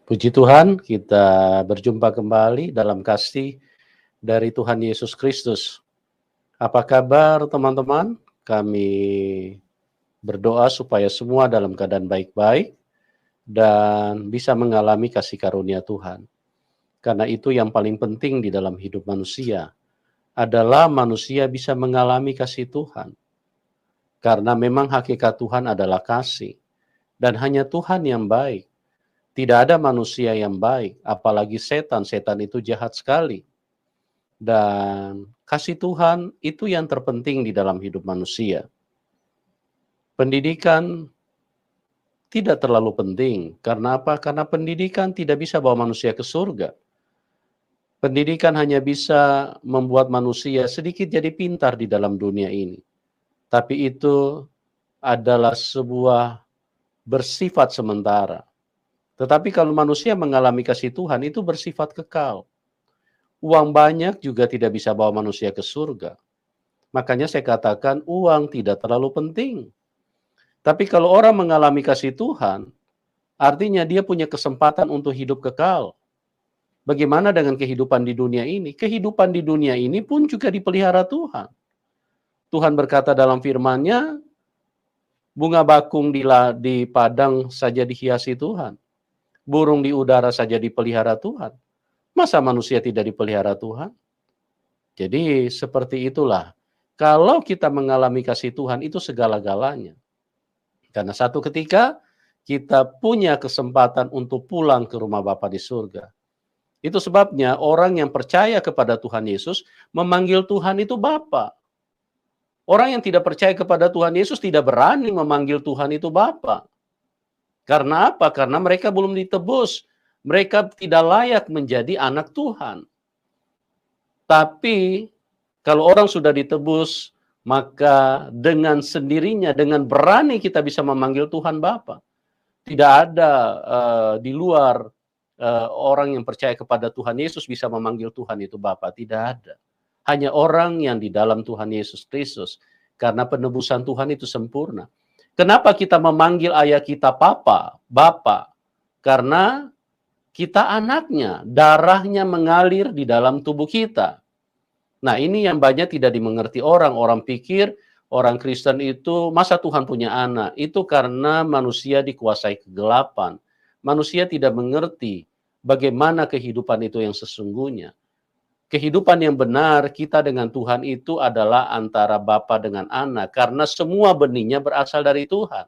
Puji Tuhan, kita berjumpa kembali dalam kasih dari Tuhan Yesus Kristus. Apa kabar teman-teman? Kami berdoa supaya semua dalam keadaan baik-baik dan bisa mengalami kasih karunia Tuhan. Karena itu yang paling penting di dalam hidup manusia adalah manusia bisa mengalami kasih Tuhan. Karena memang hakikat Tuhan adalah kasih dan hanya Tuhan yang baik. Tidak ada manusia yang baik, apalagi setan. Setan itu jahat sekali. Dan kasih Tuhan itu yang terpenting di dalam hidup manusia. Pendidikan tidak terlalu penting. Karena apa? Karena pendidikan tidak bisa bawa manusia ke surga. Pendidikan hanya bisa membuat manusia sedikit jadi pintar di dalam dunia ini. Tapi itu adalah sebuah bersifat sementara. Tetapi kalau manusia mengalami kasih Tuhan, itu bersifat kekal. Uang banyak juga tidak bisa bawa manusia ke surga. Makanya saya katakan uang tidak terlalu penting. Tapi kalau orang mengalami kasih Tuhan, artinya dia punya kesempatan untuk hidup kekal. Bagaimana dengan kehidupan di dunia ini? Kehidupan di dunia ini pun juga dipelihara Tuhan. Tuhan berkata dalam firman-Nya, bunga bakung di padang saja dihiasi Tuhan. Burung di udara saja dipelihara Tuhan. Masa manusia tidak dipelihara Tuhan? Jadi seperti itulah. Kalau kita mengalami kasih Tuhan itu segala-galanya. Karena satu ketika kita punya kesempatan untuk pulang ke rumah Bapa di surga. Itu sebabnya orang yang percaya kepada Tuhan Yesus memanggil Tuhan itu Bapa. Orang yang tidak percaya kepada Tuhan Yesus tidak berani memanggil Tuhan itu Bapa. Karena apa? Karena mereka belum ditebus. Mereka tidak layak menjadi anak Tuhan. Tapi kalau orang sudah ditebus, maka dengan sendirinya, dengan berani kita bisa memanggil Tuhan Bapa. Tidak ada di luar orang yang percaya kepada Tuhan Yesus bisa memanggil Tuhan itu Bapa. Tidak ada. Hanya orang yang di dalam Tuhan Yesus Kristus. Karena penebusan Tuhan itu sempurna. Kenapa kita memanggil ayah kita Papa, Bapa? Karena kita anaknya, darahnya mengalir di dalam tubuh kita. Nah, ini yang banyak tidak dimengerti orang. Orang pikir orang Kristen itu, masa Tuhan punya anak? Itu karena manusia dikuasai kegelapan. Manusia tidak mengerti bagaimana kehidupan itu yang sesungguhnya. Kehidupan yang benar kita dengan Tuhan itu adalah antara Bapa dengan anak. Karena semua benihnya berasal dari Tuhan.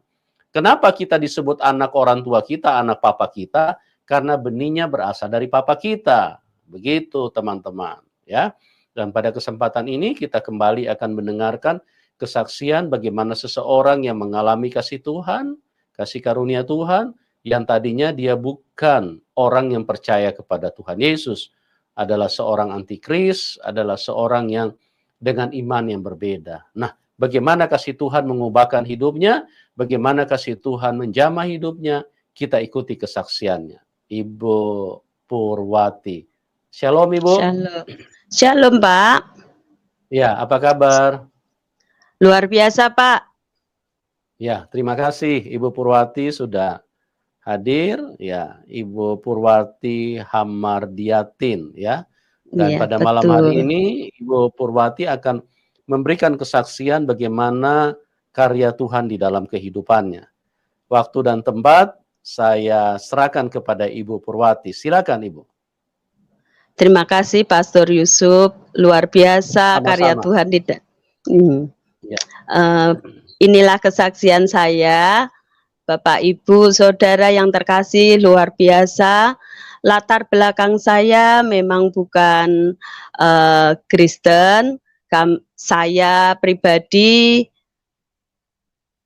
Kenapa kita disebut anak orang tua kita, anak papa kita? Karena benihnya berasal dari papa kita. Begitu teman-teman. Ya. Dan pada kesempatan ini kita kembali akan mendengarkan kesaksian bagaimana seseorang yang mengalami kasih Tuhan, kasih karunia Tuhan, yang tadinya dia bukan orang yang percaya kepada Tuhan Yesus. Adalah seorang antikris, adalah seorang yang dengan iman yang berbeda. Nah, bagaimana kasih Tuhan mengubahkan hidupnya, bagaimana kasih Tuhan menjamah hidupnya, kita ikuti kesaksiannya. Ibu Purwati. Shalom Ibu. Shalom. Shalom Pak. Ya, apa kabar? Luar biasa Pak. Ya, terima kasih Ibu Purwati sudah hadir. Ya, Ibu Purwati Hamardiatin ya. Dan Ya, pada betul. malam hari ini Ibu Purwati akan memberikan kesaksian bagaimana karya Tuhan di dalam kehidupannya. Waktu dan tempat saya serahkan kepada Ibu Purwati. Silakan Ibu. Terima kasih Pastor Yusuf, luar biasa Sama-sama. karya Tuhan tidak. Ya. Inilah kesaksian saya, Bapak Ibu, Saudara yang terkasih, luar biasa. Latar belakang saya memang bukan Kristen. Saya pribadi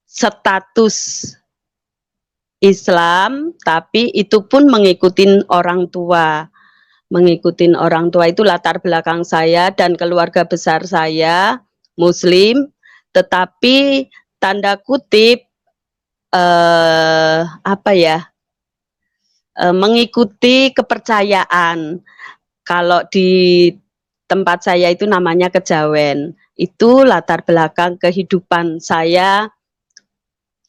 status Islam, tapi itu pun mengikuti orang tua. Mengikuti orang tua itu latar belakang saya dan keluarga besar saya Muslim, tetapi tanda kutip mengikuti kepercayaan. Kalau di tempat saya itu namanya kejawen. Itu latar belakang kehidupan saya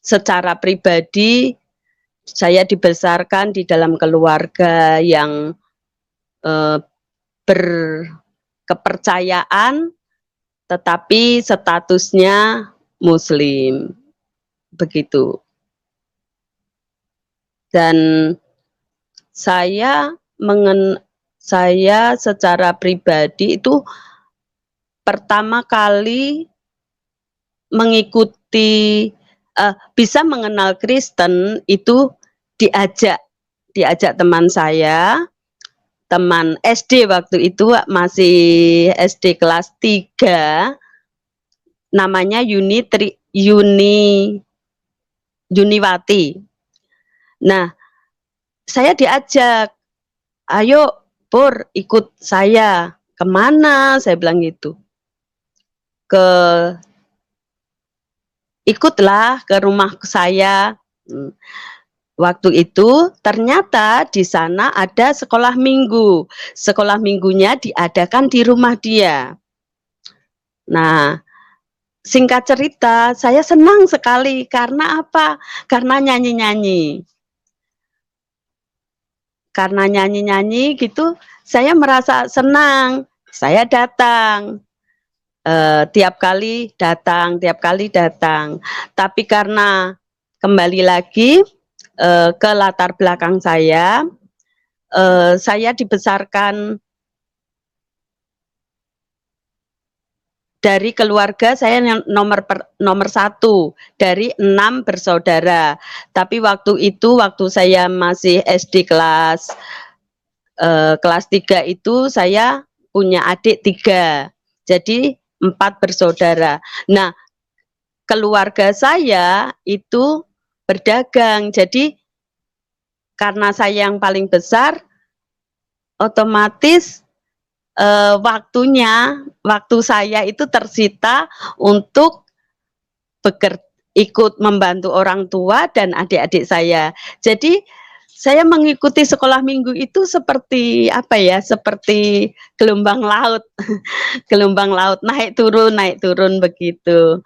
secara pribadi saya dibesarkan di dalam keluarga yang berkepercayaan, tetapi statusnya Muslim, begitu. Dan saya secara pribadi itu pertama kali mengikuti bisa mengenal Kristen itu diajak teman saya, teman SD waktu itu, masih SD kelas 3, namanya Yuniwati. Nah, saya diajak, ayo Pur, ikut saya. Kemana? Saya bilang gitu. Ikutlah ke rumah saya. Waktu itu ternyata di sana ada sekolah minggu. Sekolah minggunya diadakan di rumah dia. Nah, singkat cerita, saya senang sekali. Karena apa? Karena nyanyi-nyanyi. Karena nyanyi-nyanyi gitu, saya merasa senang. Saya datang. Tiap kali datang. Tapi karena kembali lagi ke latar belakang saya dibesarkan dari keluarga saya yang nomor 1 dari 6 bersaudara. Tapi waktu saya masih SD kelas 3 itu saya punya adik 3. Jadi 4 bersaudara. Nah, keluarga saya itu berdagang. Jadi karena saya yang paling besar, otomatis waktu saya itu tersita untuk ikut membantu orang tua dan adik-adik saya. Jadi saya mengikuti sekolah minggu itu seperti apa ya? Seperti gelombang laut, gelombang laut naik turun begitu.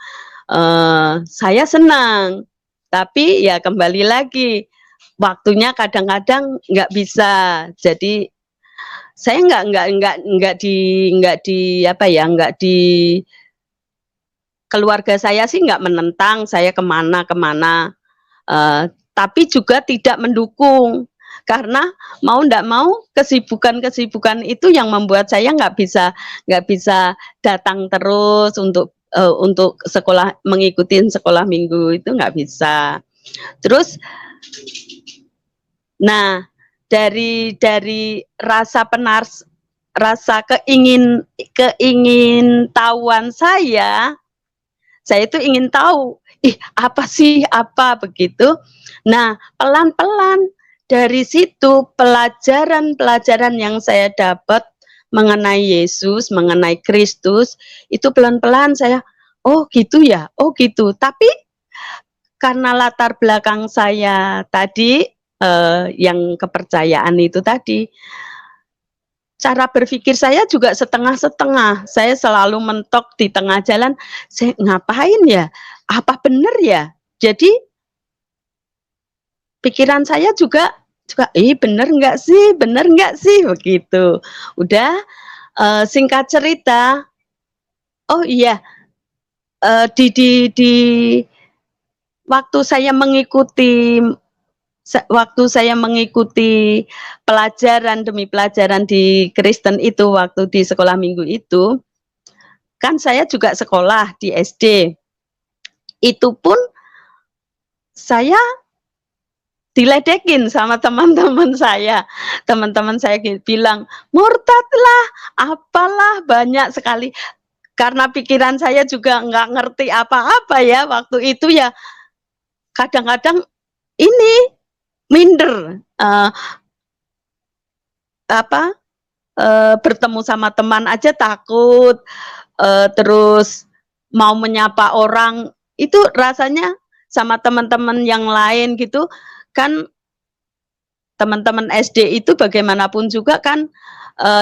Saya senang, tapi ya kembali lagi waktunya kadang-kadang nggak bisa. Jadi saya nggak di keluarga saya sih nggak menentang saya kemana, tapi juga tidak mendukung. Karena mau nggak mau kesibukan itu yang membuat saya nggak bisa datang terus untuk sekolah, mengikuti sekolah minggu itu nggak bisa. Terus, nah dari rasa keingintahuan saya itu ingin tahu, apa sih, begitu. Nah, pelan-pelan dari situ pelajaran yang saya dapat mengenai Yesus, mengenai Kristus, itu pelan-pelan saya, oh gitu ya, oh gitu. Tapi karena latar belakang saya tadi, yang kepercayaan itu tadi, cara berpikir saya juga setengah-setengah. Saya selalu mentok di tengah jalan, saya ngapain ya? Apa benar ya? Jadi pikiran saya juga benar nggak sih? Benar nggak sih? Begitu. Udah, singkat cerita, oh iya, di waktu saya mengikuti pelajaran demi pelajaran di Kristen itu, waktu di sekolah minggu itu, kan saya juga sekolah di SD. Itu pun saya diledekin sama teman-teman saya. Teman-teman saya bilang, murtadlah, apalah, banyak sekali. Karena pikiran saya juga nggak ngerti apa-apa ya, waktu itu ya kadang-kadang ini minder, bertemu sama teman aja takut, terus mau menyapa orang itu rasanya sama teman-teman yang lain gitu kan. Teman-teman SD itu bagaimanapun juga kan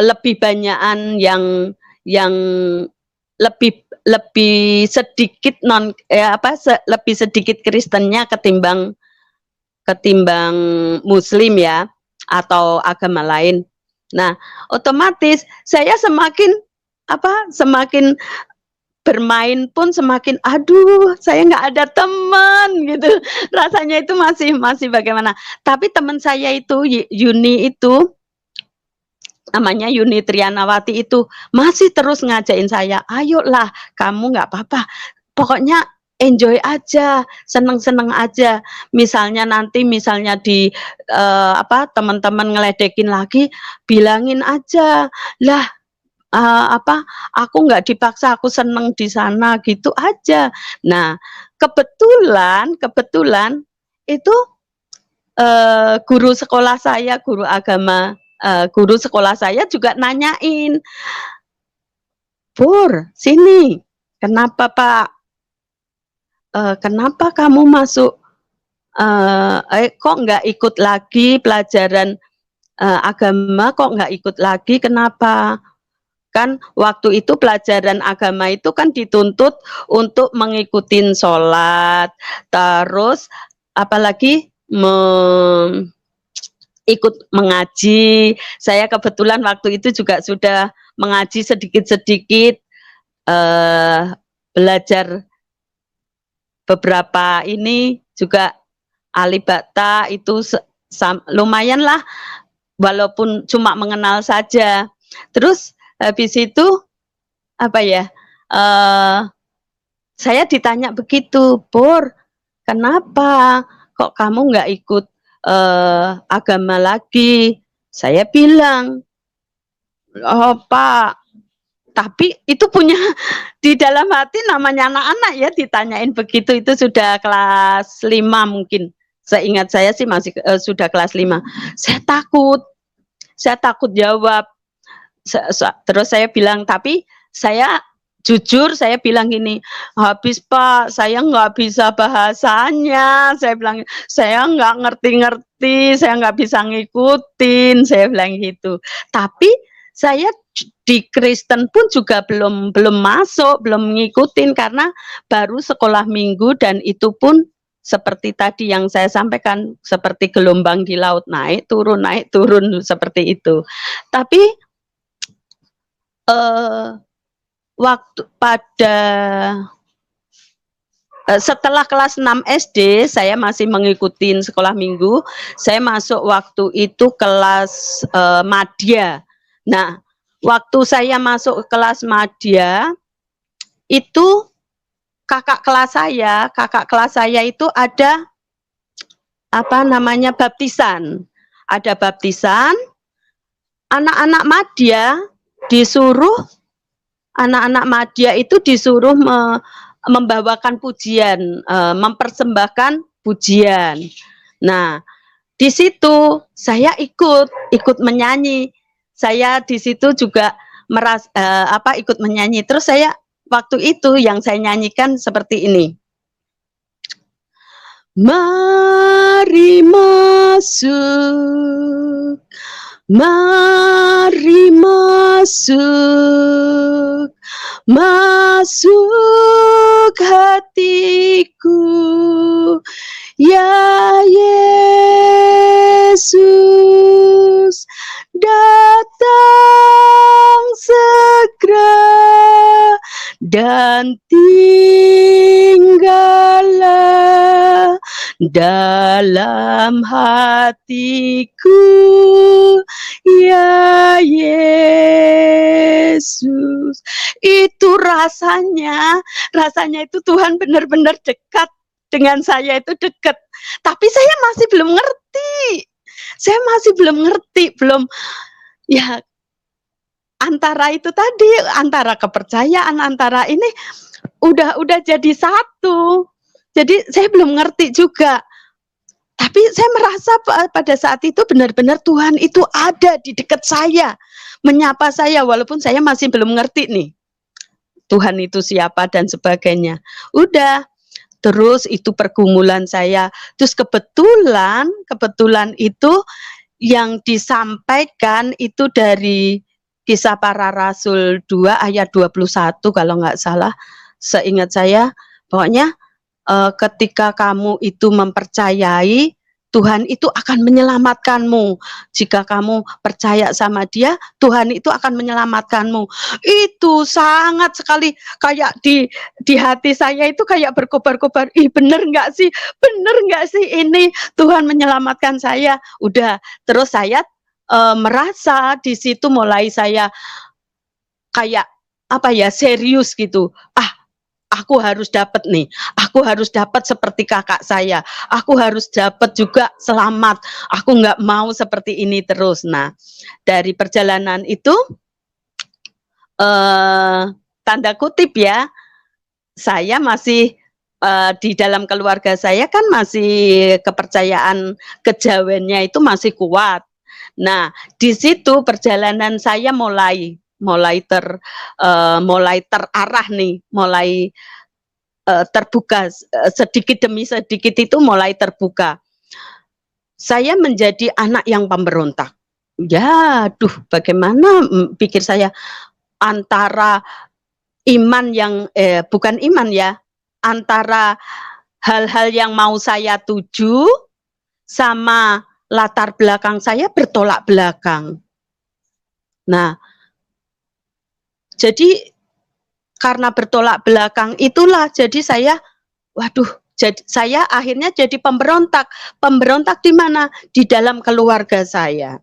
lebih banyakan yang lebih sedikit lebih sedikit Kristennya ketimbang ketimbang Muslim ya, atau agama lain. Nah, otomatis saya semakin semakin bermain pun semakin, aduh saya nggak ada teman gitu. Rasanya itu masih bagaimana. Tapi teman saya itu Yuni itu, namanya Yuni Trianawati itu, masih terus ngajakin saya, ayolah kamu nggak apa-apa, pokoknya enjoy aja, seneng-seneng aja. Misalnya di teman-teman ngeledekin lagi, bilangin aja lah, aku nggak dipaksa, aku seneng di sana gitu aja. Nah, kebetulan itu guru sekolah saya, guru sekolah saya juga nanyain, Pur, sini, kenapa Pak? Kenapa kamu masuk? Kok nggak ikut lagi pelajaran agama? Kok nggak ikut lagi? Kenapa? Kan waktu itu pelajaran agama itu kan dituntut untuk mengikuti sholat, terus apalagi ikut mengaji. Saya kebetulan waktu itu juga sudah mengaji sedikit-sedikit, belajar beberapa ini juga alibata itu lumayan lah, walaupun cuma mengenal saja. Terus habis itu saya ditanya begitu, Pur, kenapa kok kamu nggak ikut agama lagi? Saya bilang, oh Pak, tapi itu punya di dalam hati, namanya anak-anak ya, ditanyain begitu, itu sudah kelas 5 mungkin. Seingat saya sih masih sudah kelas 5. Saya takut jawab. Terus saya bilang, tapi saya jujur, saya bilang gini, habis Pak, saya nggak bisa bahasanya. Saya bilang, saya nggak ngerti-ngerti, saya nggak bisa ngikutin, saya bilang gitu. Tapi saya di Kristen pun juga belum masuk, belum ngikutin, karena baru sekolah minggu, dan itu pun seperti tadi yang saya sampaikan, seperti gelombang di laut, naik turun seperti itu. Tapi waktu setelah kelas 6 SD, saya masih mengikuti sekolah minggu. Saya masuk waktu itu kelas madya. Nah, waktu saya masuk kelas madya, itu kakak kelas saya itu ada baptisan. Ada baptisan, anak-anak madya itu disuruh membawakan pujian, mempersembahkan pujian. Nah, di situ saya ikut menyanyi. Saya di situ juga ikut menyanyi. Terus saya waktu itu yang saya nyanyikan seperti ini. Mari masuk, mari masuk, masuk hatiku, ya Yesus, datang segera dan tinggallah dalam hatiku, ya Yesus. Itu rasanya itu Tuhan benar-benar dekat dengan saya, itu dekat. Tapi saya masih belum ngerti. Ya, antara itu tadi, antara kepercayaan, antara ini udah jadi satu. Jadi saya belum ngerti juga. Tapi saya merasa pada saat itu benar-benar Tuhan itu ada di dekat saya, menyapa saya, walaupun saya masih belum ngerti nih Tuhan itu siapa dan sebagainya. Udah, terus itu pergumulan saya. Terus kebetulan itu yang disampaikan itu dari Kisah Para Rasul 2 ayat 21 kalau nggak salah, seingat saya. Pokoknya ketika kamu itu mempercayai Tuhan itu akan menyelamatkanmu. Jika kamu percaya sama Dia, Tuhan itu akan menyelamatkanmu. Itu sangat sekali kayak di hati saya itu kayak berkobar-kobar. Ih, bener nggak sih? Bener nggak sih ini Tuhan menyelamatkan saya? Udah, terus saya merasa di situ mulai saya kayak apa ya, serius gitu. Aku harus dapat nih, aku harus dapat seperti kakak saya, aku harus dapat juga selamat, aku nggak mau seperti ini terus. Nah, dari perjalanan itu, tanda kutip ya, saya masih di dalam keluarga saya kan masih kepercayaan kejawennya itu masih kuat. Nah, di situ perjalanan saya mulai terarah nih, mulai terbuka sedikit demi sedikit itu mulai terbuka. Saya menjadi anak yang pemberontak. Ya, duh, bagaimana pikir saya antara iman yang bukan iman ya, antara hal-hal yang mau saya tuju sama latar belakang saya bertolak belakang. Nah, jadi karena bertolak belakang itulah jadi saya, waduh, jadi saya akhirnya jadi pemberontak. Pemberontak di mana? Di dalam keluarga saya.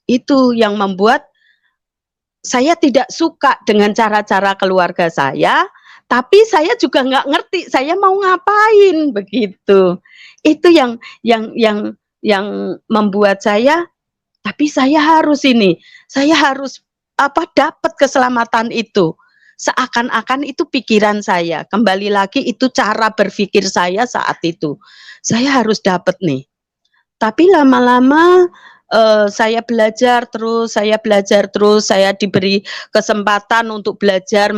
Itu yang membuat saya tidak suka dengan cara-cara keluarga saya, tapi saya juga nggak ngerti saya mau ngapain begitu. Itu yang membuat saya, tapi saya harus ini, saya harus dapat keselamatan itu. Seakan-akan itu pikiran saya. Kembali lagi itu cara berpikir saya saat itu. Saya harus dapat nih. Tapi lama-lama saya belajar terus, saya diberi kesempatan untuk belajar.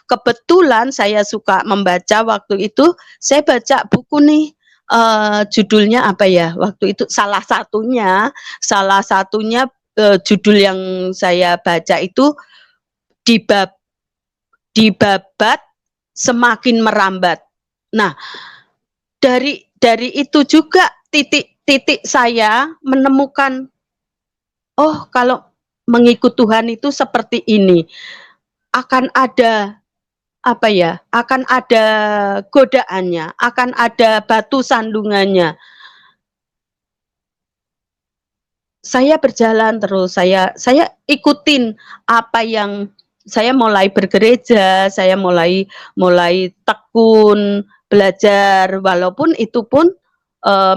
Kebetulan saya suka membaca waktu itu, saya baca buku nih, judulnya apa ya? Waktu itu salah satunya judul yang saya baca itu dibabat semakin merambat. Nah, dari itu juga titik saya menemukan, oh kalau mengikut Tuhan itu seperti ini. Akan ada apa ya? Akan ada godaannya, akan ada batu sandungannya. Saya berjalan terus, saya ikutin apa yang saya mulai bergereja, saya mulai tekun belajar, walaupun itu pun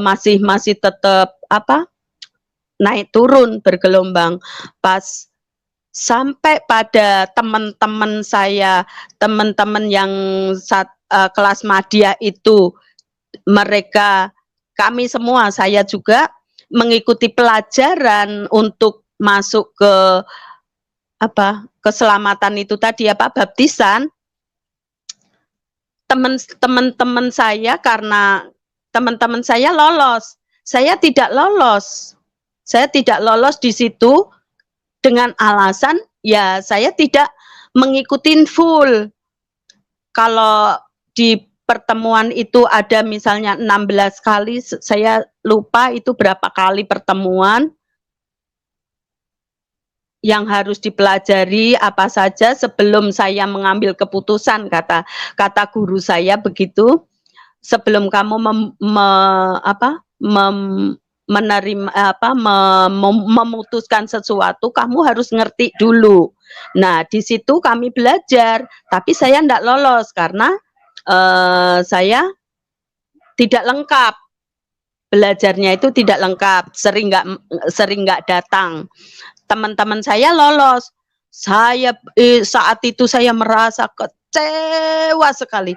masih tetap naik turun bergelombang. Pas sampai pada teman-teman saya, teman-teman yang kelas madya itu, kami semua, saya juga mengikuti pelajaran untuk masuk ke keselamatan itu tadi, baptisan. Teman-teman saya, karena teman-teman saya lolos, saya tidak lolos. Saya tidak lolos di situ dengan alasan ya saya tidak mengikuti full. Kalau di pertemuan itu ada misalnya 16 kali, saya lupa itu berapa kali pertemuan yang harus dipelajari apa saja sebelum saya mengambil keputusan, kata guru saya begitu. Sebelum kamu memutuskan sesuatu, kamu harus ngerti dulu. Nah, di situ kami belajar, tapi saya tidak lolos karena saya tidak lengkap. Belajarnya itu tidak lengkap, sering nggak datang. Teman-teman saya lolos. Saya saat itu saya merasa kecewa sekali.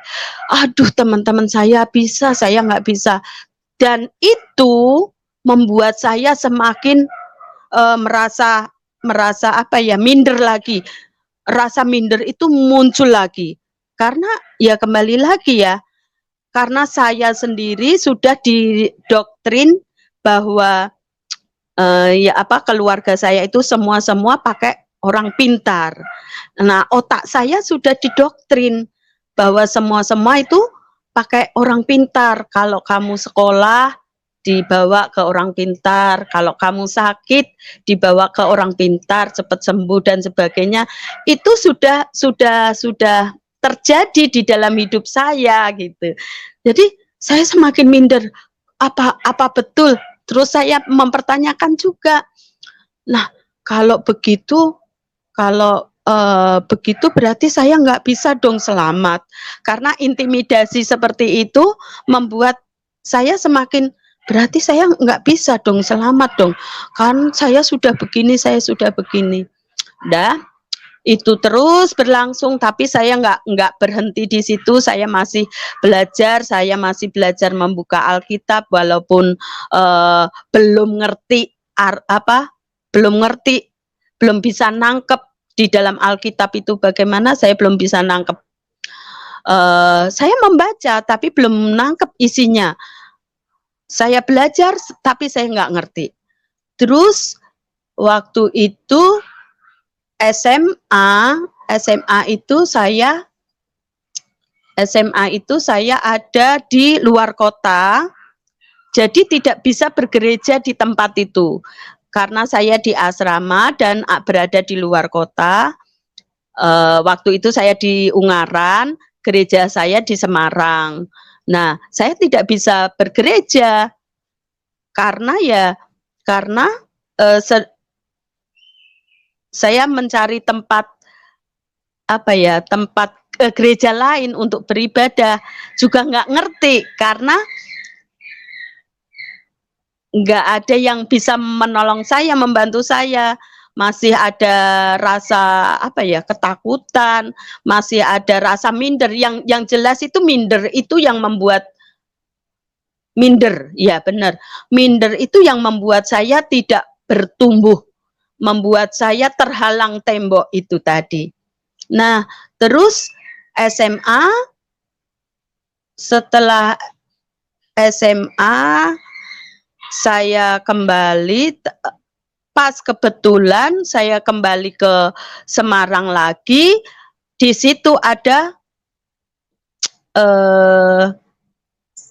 Aduh, teman-teman saya bisa, saya nggak bisa. Dan itu membuat saya semakin merasa minder lagi. Rasa minder itu muncul lagi. Karena ya kembali lagi ya, karena saya sendiri sudah didoktrin bahwa keluarga saya itu semua pakai orang pintar. Nah, otak saya sudah didoktrin bahwa semua itu pakai orang pintar. Kalau kamu sekolah dibawa ke orang pintar. Kalau kamu sakit, dibawa ke orang pintar, cepat sembuh dan sebagainya. Itu sudah terjadi di dalam hidup saya gitu. Jadi saya semakin minder. Apa betul? Terus saya mempertanyakan juga. Nah, kalau begitu berarti saya nggak bisa dong selamat, karena intimidasi seperti itu membuat saya semakin berarti saya nggak bisa dong selamat dong, kan saya sudah begini, Dah, itu terus berlangsung, tapi saya nggak berhenti di situ. Saya masih belajar membuka Alkitab walaupun belum ngerti belum bisa nangkep di dalam Alkitab itu bagaimana, saya belum bisa nangkep. Saya membaca tapi belum nangkep isinya. Saya belajar tapi saya nggak ngerti. Terus waktu itu SMA itu saya ada di luar kota, jadi tidak bisa bergereja di tempat itu. Karena saya di asrama dan berada di luar kota. Waktu itu saya di Ungaran, gereja saya di Semarang. Nah, saya tidak bisa bergereja karena saya mencari tempat gereja lain untuk beribadah, juga nggak ngerti karena nggak ada yang bisa menolong saya, membantu saya. Masih ada rasa ketakutan, masih ada rasa minder. Yang jelas itu minder itu yang membuat minder, ya benar. Minder itu yang membuat saya tidak bertumbuh, membuat saya terhalang tembok itu tadi. Nah, terus SMA, setelah SMA saya kembali, pas kebetulan saya kembali ke Semarang lagi. Di situ ada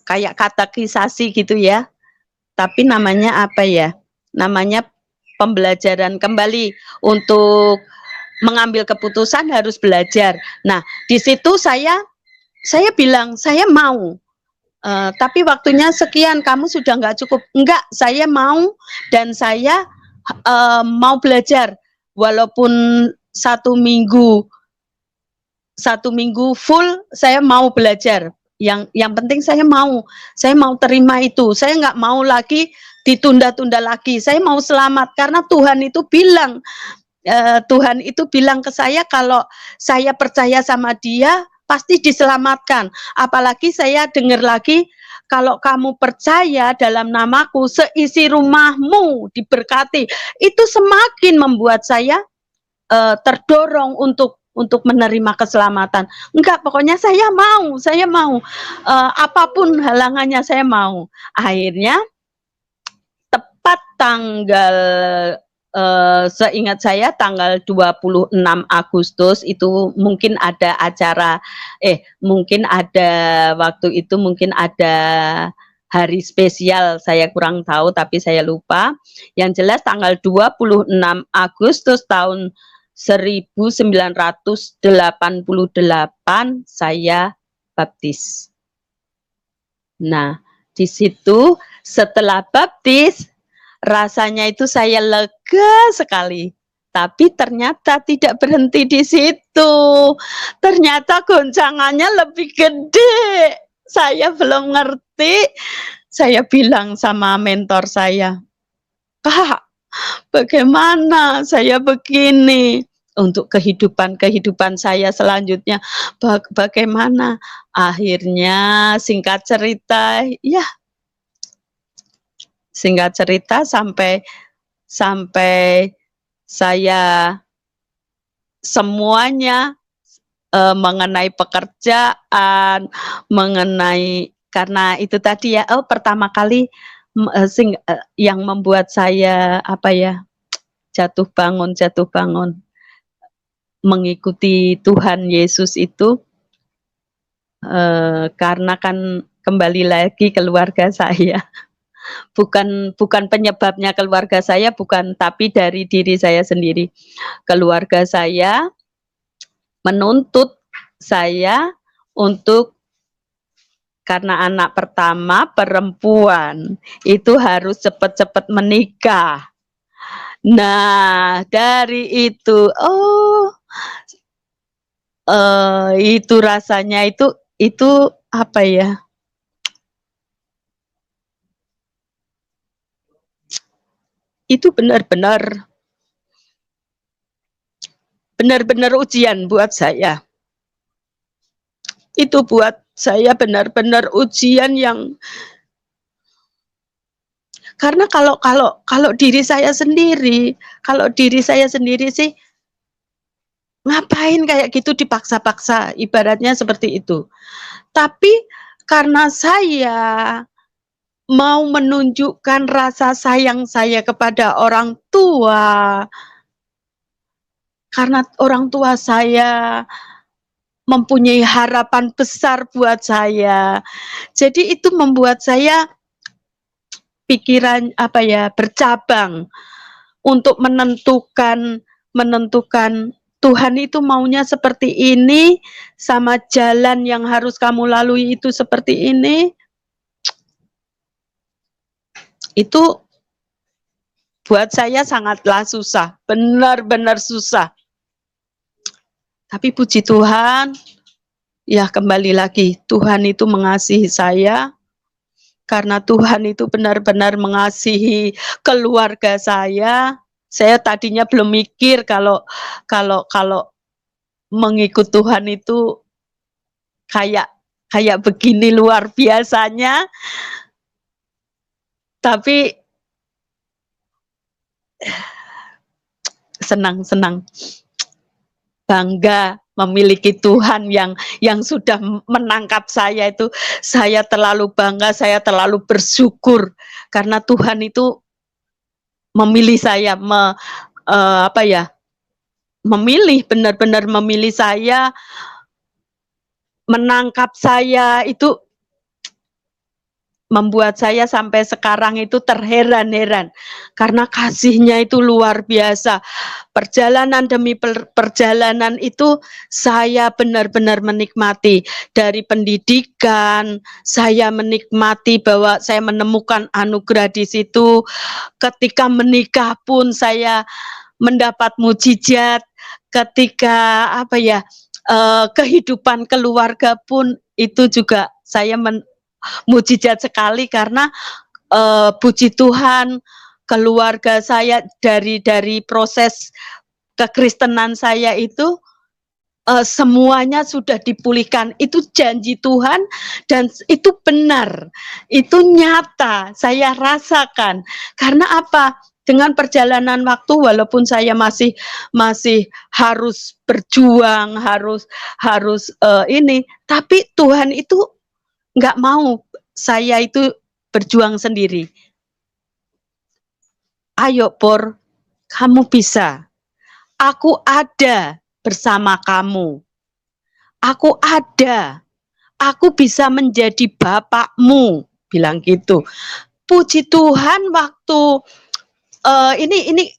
kayak katekisasi gitu ya, tapi namanya namanya pembelajaran kembali untuk mengambil keputusan harus belajar. Nah, di situ saya bilang saya mau, tapi waktunya sekian, kamu sudah nggak cukup. Enggak, saya mau, dan saya mau belajar walaupun satu minggu full saya mau belajar. Yang penting saya mau terima itu. Saya nggak mau lagi ditunda-tunda lagi. Saya mau selamat karena Tuhan itu bilang ke saya kalau saya percaya sama Dia pasti diselamatkan. Apalagi saya dengar lagi, kalau kamu percaya dalam namaku, seisi rumahmu diberkati. Itu semakin membuat saya terdorong untuk menerima keselamatan. Enggak, pokoknya saya mau. Apapun halangannya saya mau. Akhirnya tepat tanggal seingat saya tanggal 26 Agustus itu mungkin ada acara, mungkin ada waktu itu mungkin ada hari spesial, saya kurang tahu tapi saya lupa. Yang jelas tanggal 26 Agustus tahun 1988 saya baptis. Nah, di situ setelah baptis rasanya itu saya lega sekali. Tapi ternyata tidak berhenti di situ. Ternyata goncangannya lebih gede. Saya belum ngerti. Saya bilang sama mentor saya, "Kak, bagaimana saya begini untuk kehidupan saya selanjutnya? Bagaimana?" Akhirnya singkat cerita sampai saya semuanya mengenai pekerjaan, mengenai, karena itu tadi ya, pertama kali yang membuat saya jatuh bangun mengikuti Tuhan Yesus itu karena kan kembali lagi keluarga saya. bukan penyebabnya keluarga saya, bukan, tapi dari diri saya sendiri. Keluarga saya menuntut saya untuk, karena anak pertama perempuan, itu harus cepat-cepat menikah. Nah, dari itu, itu rasanya itu apa ya? Itu benar-benar ujian buat saya. Itu buat saya benar-benar ujian yang, karena kalau diri saya sendiri sih ngapain kayak gitu dipaksa-paksa, ibaratnya seperti itu. Tapi karena saya mau menunjukkan rasa sayang saya kepada orang tua, karena orang tua saya mempunyai harapan besar buat saya. Jadi itu membuat saya pikiran bercabang untuk menentukan Tuhan itu maunya seperti ini, sama jalan yang harus kamu lalui itu seperti ini. Itu buat saya sangatlah susah, benar-benar susah. Tapi puji Tuhan, ya kembali lagi, Tuhan itu mengasihi saya, karena Tuhan itu benar-benar mengasihi keluarga saya. Saya tadinya belum mikir kalau mengikut Tuhan itu kayak begini luar biasanya. Tapi senang, bangga memiliki Tuhan yang sudah menangkap saya. Itu saya terlalu bangga, saya terlalu bersyukur karena Tuhan itu memilih saya, memilih, benar-benar memilih saya, menangkap saya. Itu membuat saya sampai sekarang itu terheran-heran, karena kasihnya itu luar biasa. Perjalanan demi perjalanan itu saya benar-benar menikmati. Dari pendidikan, saya menikmati bahwa saya menemukan anugerah di situ. Ketika menikah pun saya mendapat mujizat. Ketika kehidupan keluarga pun itu juga saya mujizat sekali, karena puji Tuhan, keluarga saya dari proses kekristenan saya itu semuanya sudah dipulihkan. Itu janji Tuhan dan itu benar, itu nyata, saya rasakan. Karena apa? Dengan perjalanan waktu, walaupun saya masih harus berjuang, harus tapi Tuhan itu nggak mau saya itu berjuang sendiri. Ayo Por, kamu bisa. Aku ada bersama kamu. Aku ada. Aku bisa menjadi bapakmu, bilang gitu. Puji Tuhan, waktu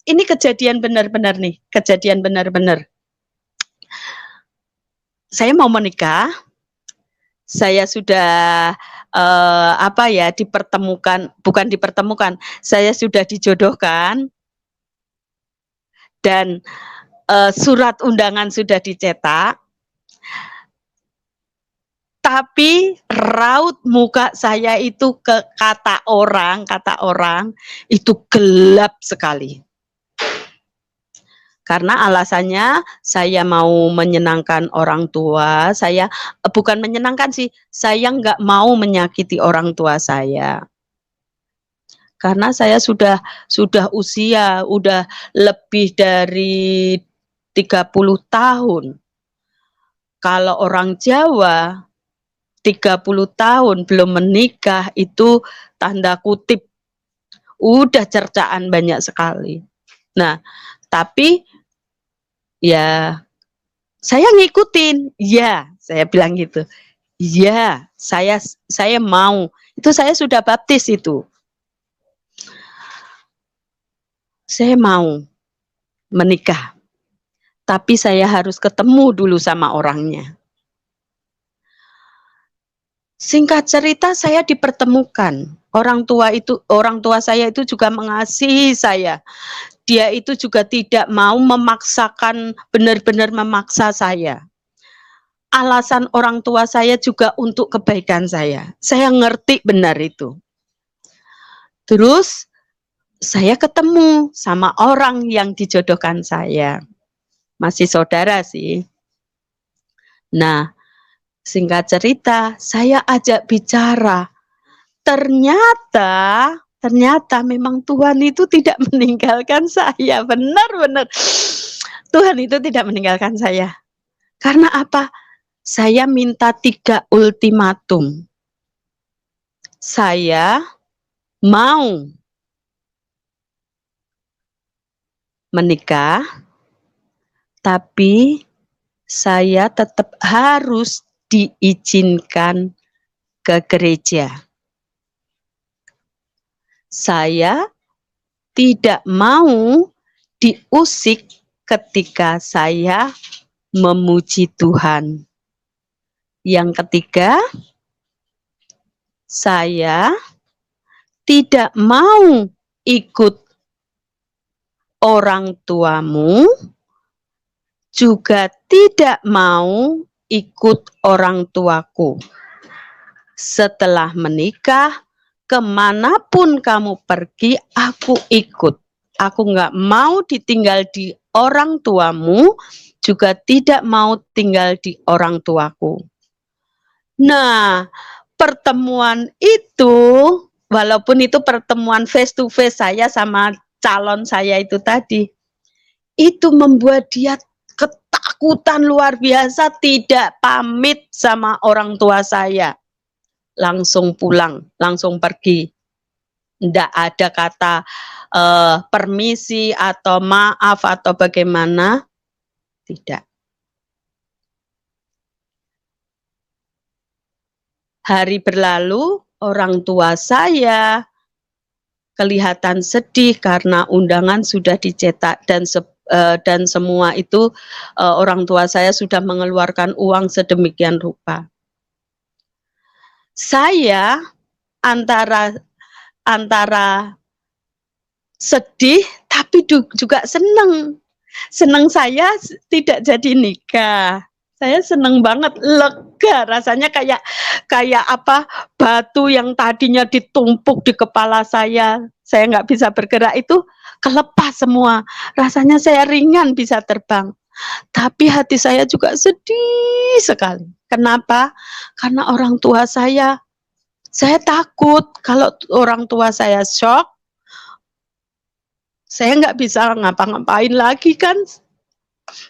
ini kejadian benar-benar nih, kejadian benar-benar. Saya mau menikah. Saya sudah dipertemukan, saya sudah dijodohkan, dan surat undangan sudah dicetak, tapi raut muka saya itu kata orang itu gelap sekali. Karena alasannya saya mau menyenangkan orang tua, saya bukan menyenangkan sih, saya nggak mau menyakiti orang tua saya. Karena saya sudah usia, udah lebih dari 30 tahun. Kalau orang Jawa 30 tahun belum menikah itu tanda kutip udah cercaan banyak sekali. Nah, tapi ya saya ngikutin, ya saya bilang gitu, ya saya mau. Itu saya sudah baptis itu. saya mau menikah, tapi saya harus ketemu dulu sama orangnya. Singkat cerita, saya dipertemukan. Orang tua saya itu juga mengasihi saya. Dia itu juga tidak mau memaksakan, benar-benar memaksa saya. Alasan orang tua saya juga untuk kebaikan saya. Saya ngerti benar itu. Terus saya ketemu sama orang yang dijodohkan saya. Masih saudara sih. Nah, singkat cerita, saya ajak bicara. Ternyata memang Tuhan itu tidak meninggalkan saya. Benar-benar. Tuhan itu tidak meninggalkan saya. Karena apa? Saya minta 3 ultimatum. Saya mau menikah, tapi saya tetap harus diizinkan ke gereja. Saya tidak mau diusik ketika saya memuji Tuhan. Yang ketiga, saya tidak mau ikut orang tuamu, juga tidak mau ikut orang tuaku. Setelah menikah, kemanapun kamu pergi, aku ikut. Aku nggak mau ditinggal di orang tuamu, juga tidak mau tinggal di orang tuaku. Nah, pertemuan itu, walaupun itu pertemuan face to face saya sama calon saya itu tadi, itu membuat dia ketakutan luar biasa, tidak pamit sama orang tua saya. Langsung pulang, langsung pergi. Tidak ada kata permisi atau maaf atau bagaimana, tidak. Hari berlalu, orang tua saya kelihatan sedih karena undangan sudah dicetak dan semua itu orang tua saya sudah mengeluarkan uang sedemikian rupa. Saya antara sedih tapi juga senang. Senang saya tidak jadi nikah. Saya senang banget, lega rasanya, kayak apa, batu yang tadinya ditumpuk di kepala saya nggak bisa bergerak itu kelepas semua. Rasanya saya ringan, bisa terbang. Tapi hati saya juga sedih sekali. Kenapa? Karena orang tua saya takut kalau orang tua saya shock, saya nggak bisa ngapa-ngapain lagi kan.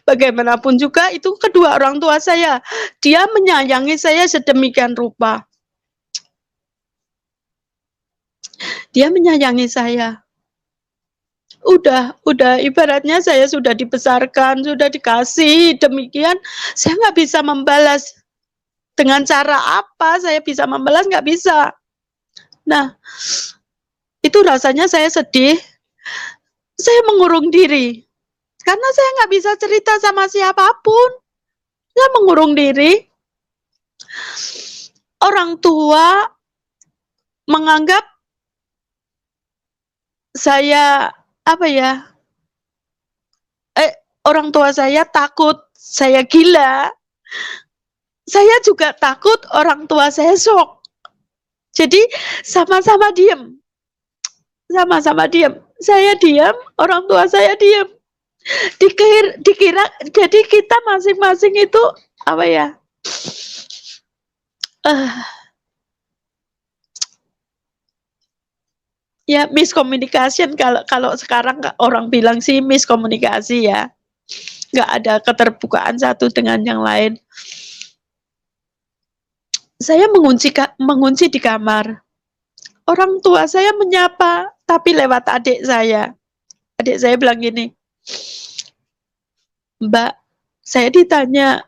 Bagaimanapun juga itu kedua orang tua saya. Dia menyayangi saya sedemikian rupa. Dia menyayangi saya. Udah ibaratnya saya sudah dibesarkan, sudah dikasih demikian, saya nggak bisa membalas. Dengan cara apa saya bisa membalas? Nggak bisa. Nah, itu rasanya saya sedih. Saya mengurung diri. Karena saya nggak bisa cerita sama siapapun. Saya mengurung diri. Orang tua menganggap saya, apa ya, orang tua saya takut saya gila. Saya juga takut orang tua saya shock. Jadi sama-sama diam. Sama-sama diam. Saya diam, orang tua saya diam. Dikira jadi kita masing-masing itu apa ya? Ya miscommunication, kalau sekarang orang bilang sih miskomunikasi ya. Nggak ada keterbukaan satu dengan yang lain. Saya mengunci di kamar. Orang tua saya menyapa, tapi lewat adik saya. Adik saya bilang gini, Mbak, saya ditanya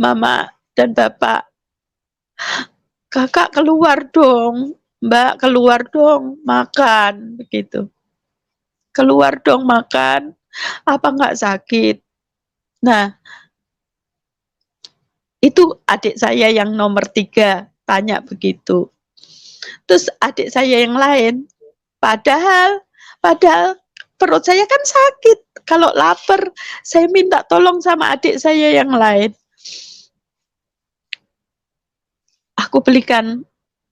Mama dan Bapak, Kakak keluar dong, Mbak keluar dong, makan, begitu. keluar dong makan, apa nggak sakit?" Nah, itu adik saya yang nomor 3 tanya begitu. Terus adik saya yang lain, padahal padahal perut saya kan sakit, kalau lapar saya minta tolong sama adik saya yang lain, aku belikan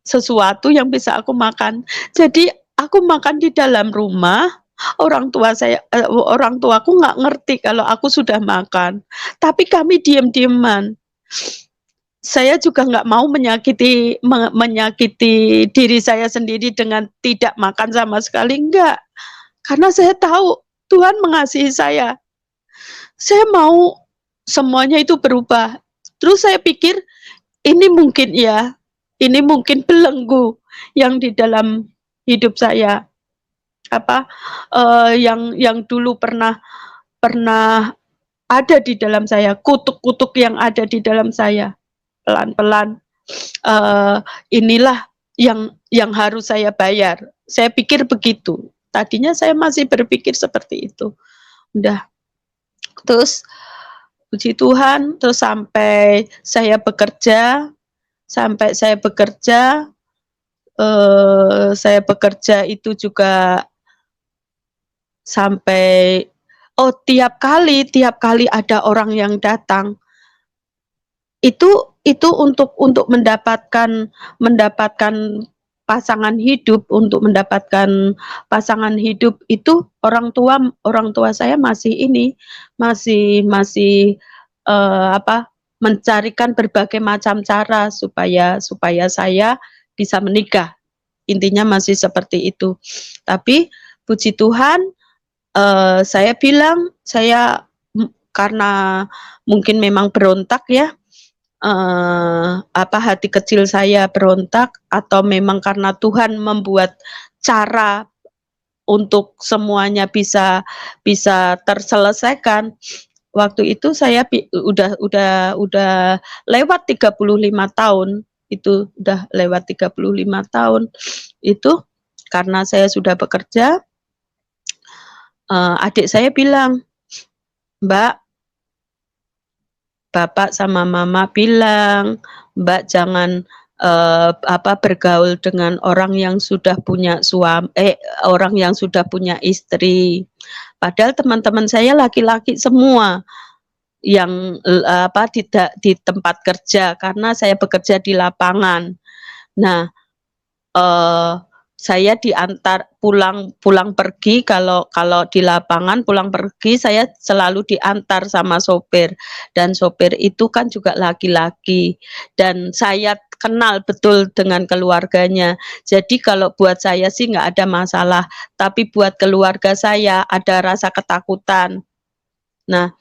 sesuatu yang bisa aku makan. Jadi aku makan di dalam rumah, orang tuaku nggak ngerti kalau aku sudah makan, tapi kami diam-diaman. Saya juga nggak mau menyakiti diri saya sendiri dengan tidak makan sama sekali, enggak. Karena saya tahu Tuhan mengasihi saya. Saya mau semuanya itu berubah. Terus saya pikir, ini mungkin belenggu yang di dalam hidup saya, apa, yang dulu pernah pernah ada di dalam saya, kutuk-kutuk yang ada di dalam saya. Pelan-pelan, inilah yang harus saya bayar. Saya pikir begitu. Tadinya saya masih berpikir seperti itu. Udah, terus puji Tuhan, terus sampai saya bekerja itu juga sampai tiap kali ada orang yang datang, itu untuk mendapatkan pasangan hidup, itu orang tua saya masih, mencarikan berbagai macam cara supaya saya bisa menikah, intinya masih seperti itu. Tapi puji Tuhan, saya bilang, karena mungkin memang berontak ya, hati kecil saya berontak, atau memang karena Tuhan membuat cara untuk semuanya bisa terselesaikan. Waktu itu saya udah lewat 35 tahun, itu udah lewat 35 tahun. Itu karena saya sudah bekerja, adik saya bilang, "Mbak, Bapak sama Mama bilang, Mbak jangan bergaul dengan orang yang sudah punya orang yang sudah punya istri." Padahal teman-teman saya laki-laki semua yang tidak di tempat kerja, karena saya bekerja di lapangan. Nah, saya diantar pulang pergi, kalau di lapangan pulang pergi saya selalu diantar sama sopir, dan sopir itu kan juga laki-laki, dan saya kenal betul dengan keluarganya. Jadi kalau buat saya sih nggak ada masalah, tapi buat keluarga saya ada rasa ketakutan. Nah,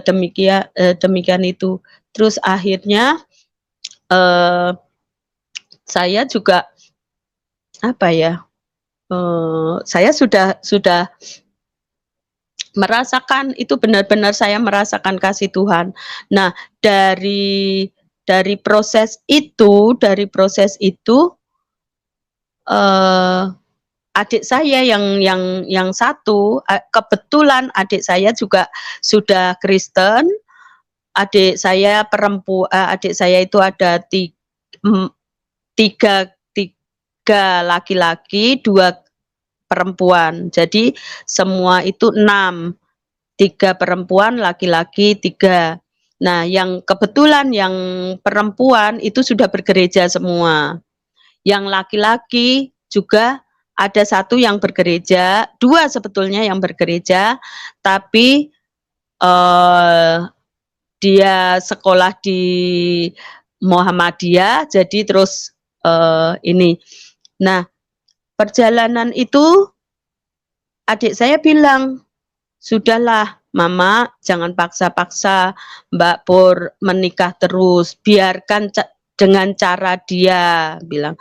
demikian itu. Terus akhirnya, saya juga saya sudah merasakan itu, benar-benar saya merasakan kasih Tuhan. Nah, dari proses itu, adik saya yang satu, kebetulan adik saya juga sudah Kristen. Adik saya itu ada tiga laki-laki, 2 perempuan. Jadi semua itu 6, 3 perempuan, laki-laki 3. Nah, yang kebetulan yang perempuan itu sudah bergereja semua. Yang laki-laki juga ada 1 yang bergereja, 2 sebetulnya yang bergereja, tapi dia sekolah di Muhammadiyah, jadi terus ini. Nah, perjalanan itu adik saya bilang, "Sudahlah Mama, jangan paksa-paksa Mbak Pur menikah terus, biarkan dengan cara dia," bilang,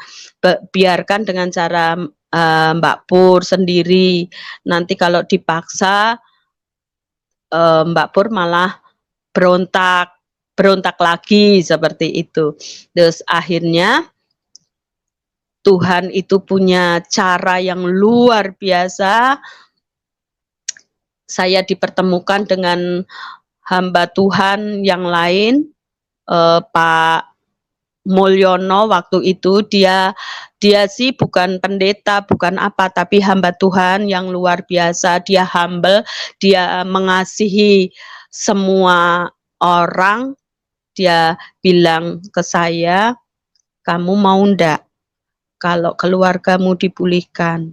"biarkan dengan cara Mbak Pur sendiri, nanti kalau dipaksa Mbak Pur malah berontak lagi," seperti itu. Terus akhirnya Tuhan itu punya cara yang luar biasa. saya dipertemukan dengan hamba Tuhan yang lain, Pak Mulyono. Waktu itu dia sih bukan pendeta, bukan apa, tapi hamba Tuhan yang luar biasa. Dia humble, dia mengasihi semua orang. Dia bilang ke saya, kamu mau ndak kalau keluargamu dipulihkan?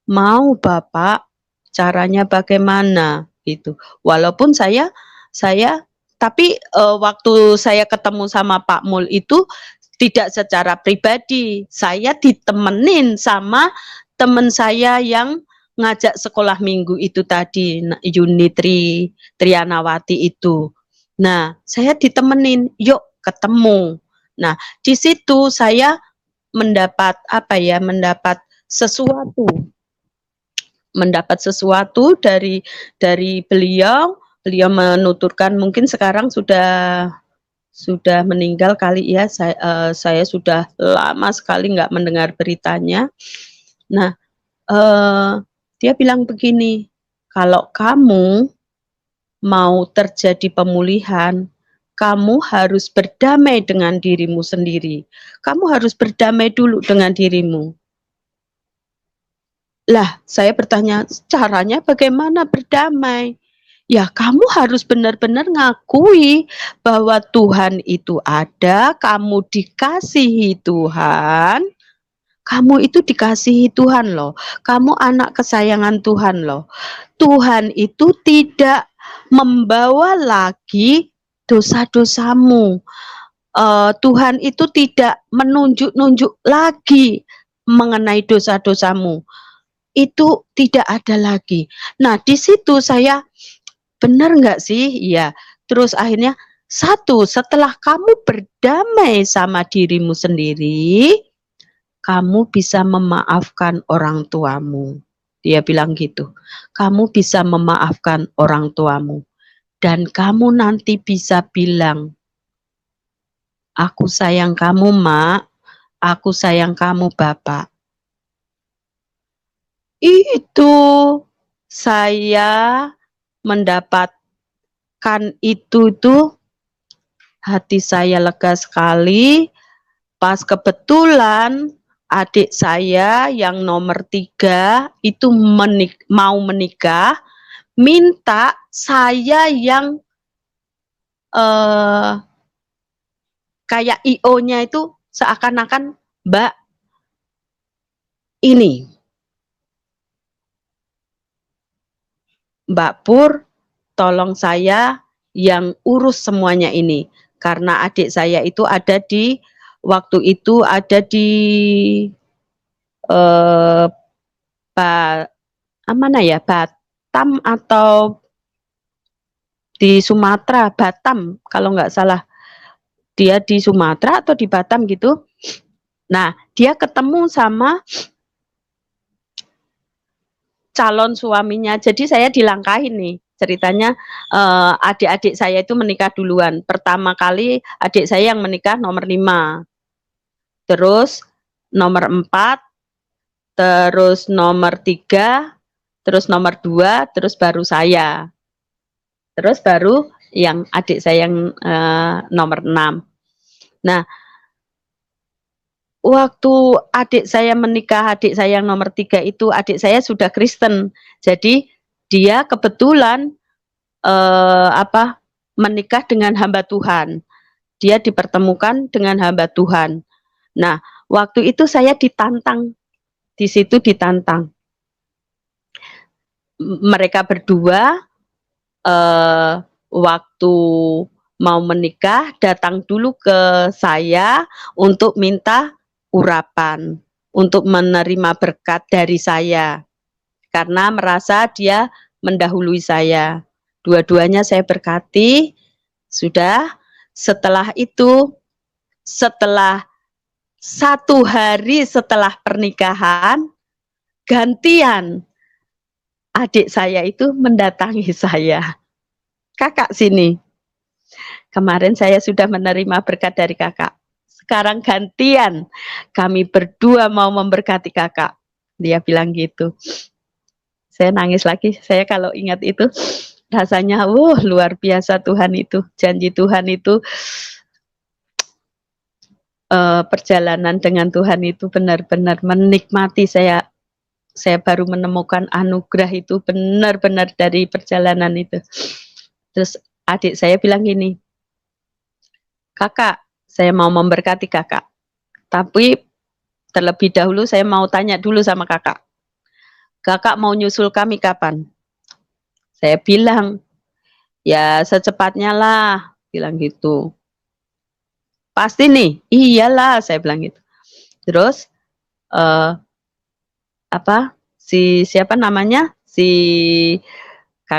Mau Bapak, caranya bagaimana? Gitu. Walaupun saya tapi waktu saya ketemu sama Pak Mul itu tidak secara pribadi, saya ditemenin sama teman saya yang ngajak sekolah minggu itu tadi, Yuni Trianawati itu. Nah, saya ditemenin, yuk ketemu. Nah, di situ saya mendapat apa ya, mendapat sesuatu dari beliau. Beliau menuturkan, mungkin sekarang sudah meninggal kali ya, saya sudah lama sekali nggak mendengar beritanya. Nah, dia bilang begini, kalau kamu mau terjadi pemulihan, kamu harus berdamai dengan dirimu sendiri. Kamu harus berdamai dulu dengan dirimu. Lah, saya bertanya, caranya bagaimana berdamai? Ya, kamu harus benar-benar ngakui bahwa Tuhan itu ada, kamu dikasihi Tuhan, kamu itu dikasihi Tuhan loh. Kamu anak kesayangan Tuhan loh. Tuhan itu tidak membawa lagi dosa-dosamu. Tuhan itu tidak menunjuk-nunjuk lagi mengenai dosa-dosamu. Itu tidak ada lagi. Nah, di situ saya, benar nggak sih? Iya. Terus akhirnya, setelah kamu berdamai sama dirimu sendiri, kamu bisa memaafkan orang tuamu. Dia bilang gitu. Kamu bisa memaafkan orang tuamu. Dan kamu nanti bisa bilang, aku sayang kamu, Mak. Aku sayang kamu, Bapak. Itu saya mendapatkan itu tuh, hati saya lega sekali. Pas kebetulan adik saya yang nomor 3 itu mau menikah, minta saya yang kayak IO-nya itu seakan-akan, Mbak, ini Mbak Pur, tolong saya yang urus semuanya ini. Karena adik saya itu ada di, waktu itu ada di mana ya, Batam atau di Sumatera, Batam kalau nggak salah. Dia di Sumatera atau di Batam gitu. Nah, dia ketemu sama calon suaminya. Jadi saya dilangkahin nih. Ceritanya adik-adik saya itu menikah duluan. Pertama kali adik saya yang menikah nomor 5. Terus nomor 4, terus nomor 3, terus nomor 2, terus baru saya. Terus baru yang adik saya yang nomor 6. Nah, waktu adik saya menikah, adik saya yang nomor 3 itu, adik saya sudah Kristen. Jadi dia kebetulan menikah dengan hamba Tuhan. Dia dipertemukan dengan hamba Tuhan. Nah, waktu itu saya ditantang. Di situ ditantang. Mereka berdua waktu mau menikah datang dulu ke saya untuk minta urapan, untuk menerima berkat dari saya, karena merasa dia mendahului saya. Dua-duanya saya berkati. Sudah, setelah itu, setelah 1 hari setelah pernikahan, gantian adik saya itu mendatangi saya. Kakak sini, kemarin saya sudah menerima berkat dari kakak. Sekarang gantian, kami berdua mau memberkati kakak. Dia bilang gitu. Saya nangis lagi, saya kalau ingat itu rasanya, luar biasa Tuhan itu, janji Tuhan itu, perjalanan dengan Tuhan itu benar-benar menikmati. Saya baru menemukan anugerah itu benar-benar dari perjalanan itu. Terus adik saya bilang gini, "Kakak, saya mau memberkati Kakak, tapi terlebih dahulu saya mau tanya dulu sama Kakak. Kakak mau nyusul kami kapan?" Saya bilang, "Ya secepatnya lah," bilang gitu. "Pasti nih?" "Iyalah," saya bilang gitu. Terus, siapa namanya,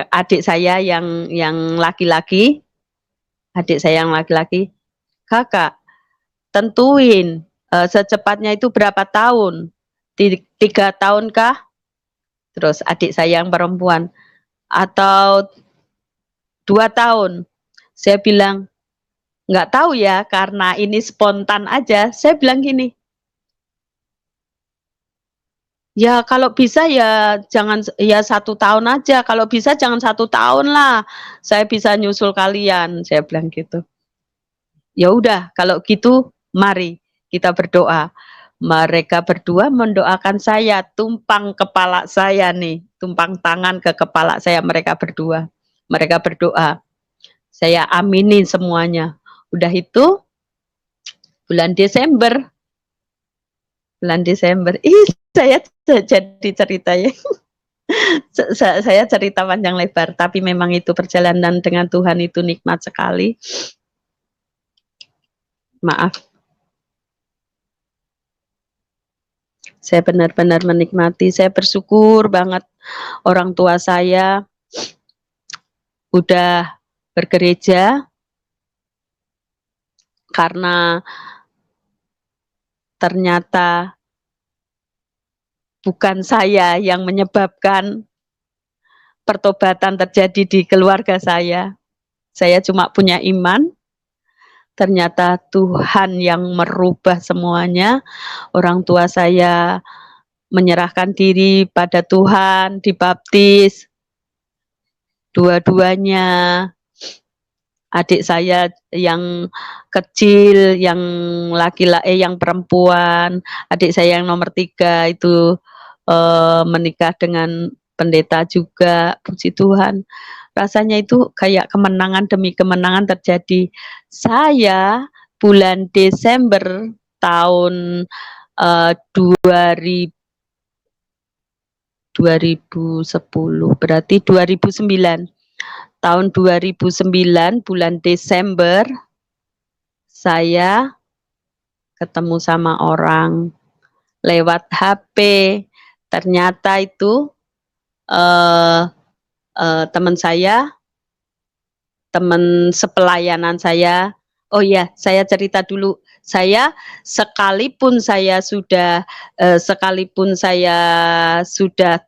adik saya yang laki-laki, "Kakak, tentuin, secepatnya itu berapa tahun? 3 tahun kah?" Terus adik saya yang perempuan, "Atau 2 tahun?" Saya bilang, "Nggak tahu ya, karena ini spontan aja." Saya bilang gini, "Ya kalau bisa ya jangan ya 1 tahun aja, kalau bisa jangan 1 tahun lah, saya bisa nyusul kalian." Saya bilang gitu. "Ya udah kalau gitu mari kita berdoa." Mereka berdua mendoakan saya, tumpang kepala saya nih, tumpang tangan ke kepala saya mereka berdua. Mereka berdoa, saya aminin semuanya. Udah itu bulan Desember saya jadi cerita ya. Saya cerita panjang lebar, tapi memang itu perjalanan dengan Tuhan itu nikmat sekali. Maaf. Saya benar-benar menikmati, saya bersyukur banget orang tua saya udah bergereja, karena ternyata bukan saya yang menyebabkan pertobatan terjadi di keluarga saya. Saya cuma punya iman, ternyata Tuhan yang merubah semuanya. Orang tua saya menyerahkan diri pada Tuhan, dibaptis, dua-duanya. Adik saya yang kecil, yang yang perempuan, adik saya yang nomor 3 itu menikah dengan pendeta juga, puji Tuhan. Rasanya itu kayak kemenangan demi kemenangan terjadi. Saya bulan Desember tahun 2010, berarti 2009. Tahun 2009 bulan Desember saya ketemu sama orang lewat HP. Ternyata itu teman saya, teman sepelayanan saya. Oh iya, saya cerita dulu. Sekalipun saya sudah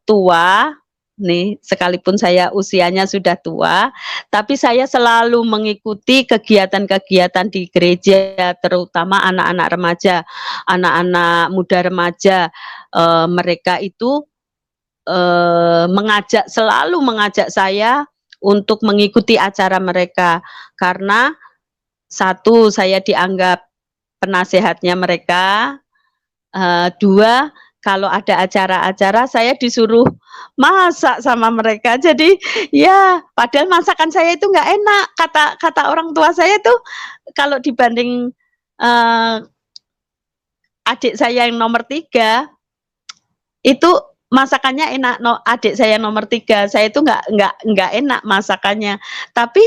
tua, nih, sekalipun saya usianya sudah tua, tapi saya selalu mengikuti kegiatan-kegiatan di gereja, terutama anak-anak remaja, anak-anak muda remaja. Mereka itu selalu mengajak saya untuk mengikuti acara mereka, karena satu, saya dianggap penasehatnya mereka, 2, kalau ada acara-acara saya disuruh masak sama mereka. Jadi ya padahal masakan saya itu nggak enak, kata orang tua saya tuh kalau dibanding adik saya yang nomor 3 itu masakannya enak. Adik saya nomor 3, saya itu nggak enak masakannya. Tapi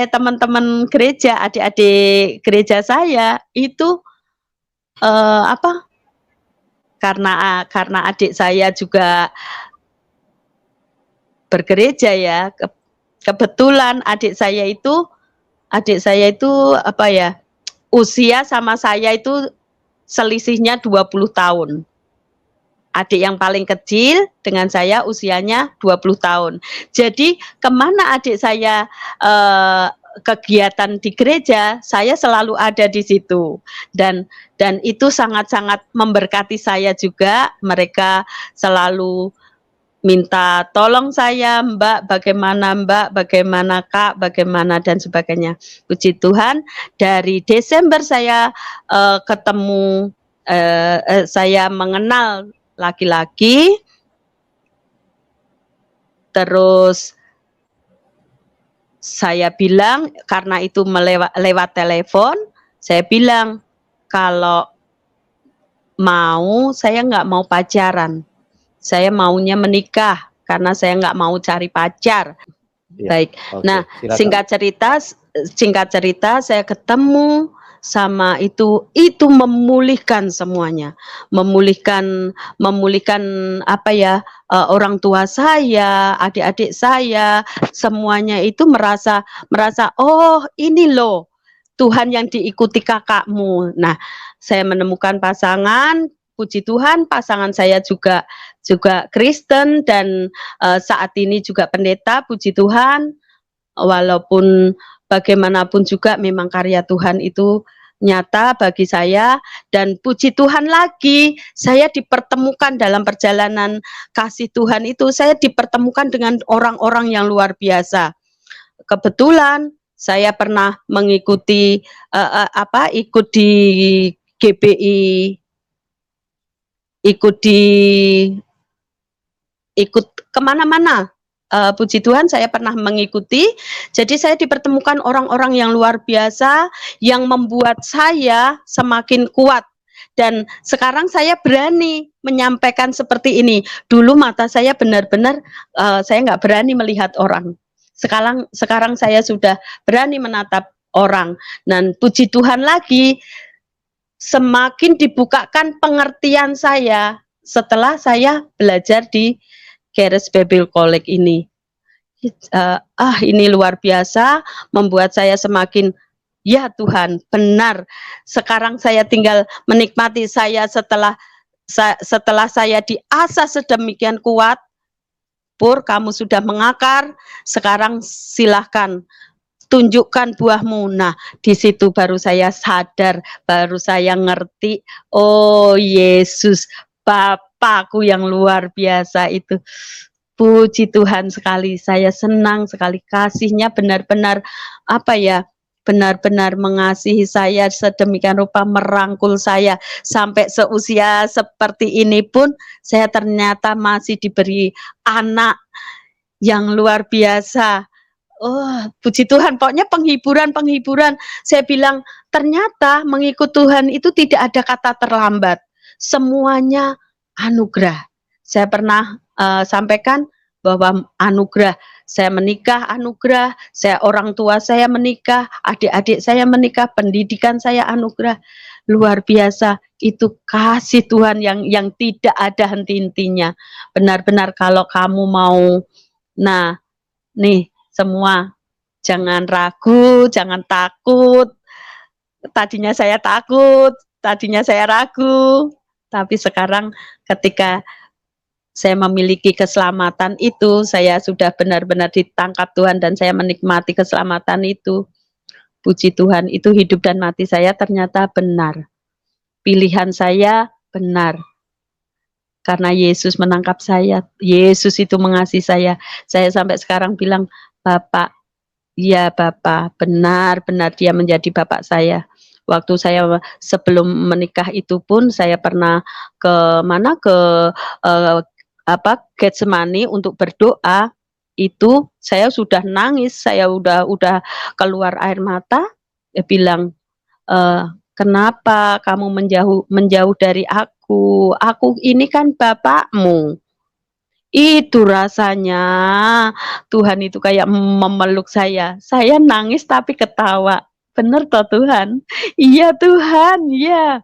teman-teman gereja, adik-adik gereja saya itu karena adik saya juga bergereja ya, kebetulan adik saya itu usia sama saya itu selisihnya 20 tahun. Adik yang paling kecil dengan saya usianya 20 tahun. Jadi kemana adik saya kegiatan di gereja, saya selalu ada di situ. Dan itu sangat-sangat memberkati saya juga. Mereka selalu minta tolong saya, Mbak, bagaimana Kak, bagaimana dan sebagainya. Puji Tuhan, dari Desember saya ketemu, saya mengenal laki-laki, terus saya bilang, karena itu lewat telepon, saya bilang, kalau mau, saya nggak mau pacaran. Saya maunya menikah, karena saya nggak mau cari pacar. Ya, Baik. oke, Nah, silakan. singkat cerita saya ketemu sama itu memulihkan semuanya. Memulihkan apa ya, orang tua saya, adik-adik saya, semuanya itu merasa oh, ini loh Tuhan yang diikuti kakakmu. Nah, saya menemukan pasangan, puji Tuhan pasangan saya juga Kristen dan saat ini juga pendeta, puji Tuhan. Walaupun bagaimanapun juga memang karya Tuhan itu nyata bagi saya, dan puji Tuhan lagi saya dipertemukan dalam perjalanan kasih Tuhan itu, saya dipertemukan dengan orang-orang yang luar biasa. Kebetulan saya pernah mengikuti ikut di GBI, ikut kemana-mana. Puji Tuhan saya pernah mengikuti, jadi saya dipertemukan orang-orang yang luar biasa yang membuat saya semakin kuat, dan sekarang saya berani menyampaikan seperti ini. Dulu mata saya benar-benar saya nggak berani melihat orang. Sekarang saya sudah berani menatap orang, dan puji Tuhan lagi semakin dibukakan pengertian saya setelah saya belajar di Charis Bible College ini. Ini luar biasa, membuat saya semakin, ya Tuhan, benar. Sekarang saya tinggal menikmati saya setelah saya diasah sedemikian kuat. Pur, kamu sudah mengakar, sekarang silahkan tunjukkan buahmu. Nah, di situ baru saya sadar, baru saya ngerti, oh Yesus, Bapakku yang luar biasa itu. Puji Tuhan sekali, saya senang sekali, kasihnya benar-benar apa ya, benar-benar mengasihi saya sedemikian rupa, merangkul saya sampai seusia seperti ini pun saya ternyata masih diberi anak yang luar biasa. Oh, puji Tuhan, pokoknya penghiburan. Saya bilang, ternyata mengikut Tuhan itu tidak ada kata terlambat. Semuanya anugerah. Saya pernah sampaikan bahwa anugerah. Saya menikah anugerah, orang tua saya menikah, adik-adik saya menikah, pendidikan saya anugerah. Luar biasa, itu kasih Tuhan yang tidak ada henti-hentinya. Benar-benar kalau kamu mau, nah, nih, semua jangan ragu, jangan takut. Tadinya saya takut, tadinya saya ragu, tapi sekarang ketika saya memiliki keselamatan itu, saya sudah benar-benar ditangkap Tuhan dan saya menikmati keselamatan itu. Puji Tuhan, itu hidup dan mati saya ternyata benar. Pilihan saya benar. Karena Yesus menangkap saya, Yesus itu mengasihi saya. Saya sampai sekarang bilang, Bapak, ya Bapak, benar-benar dia menjadi Bapak saya. Waktu saya sebelum menikah itu pun saya pernah ke Getsemani untuk berdoa. Itu saya sudah nangis, saya udah keluar air mata. Dia bilang, kenapa kamu menjauh dari aku? Aku ini kan bapakmu. Itu rasanya Tuhan itu kayak memeluk saya. Saya nangis tapi ketawa. Bener toh Tuhan? Iya Tuhan, iya.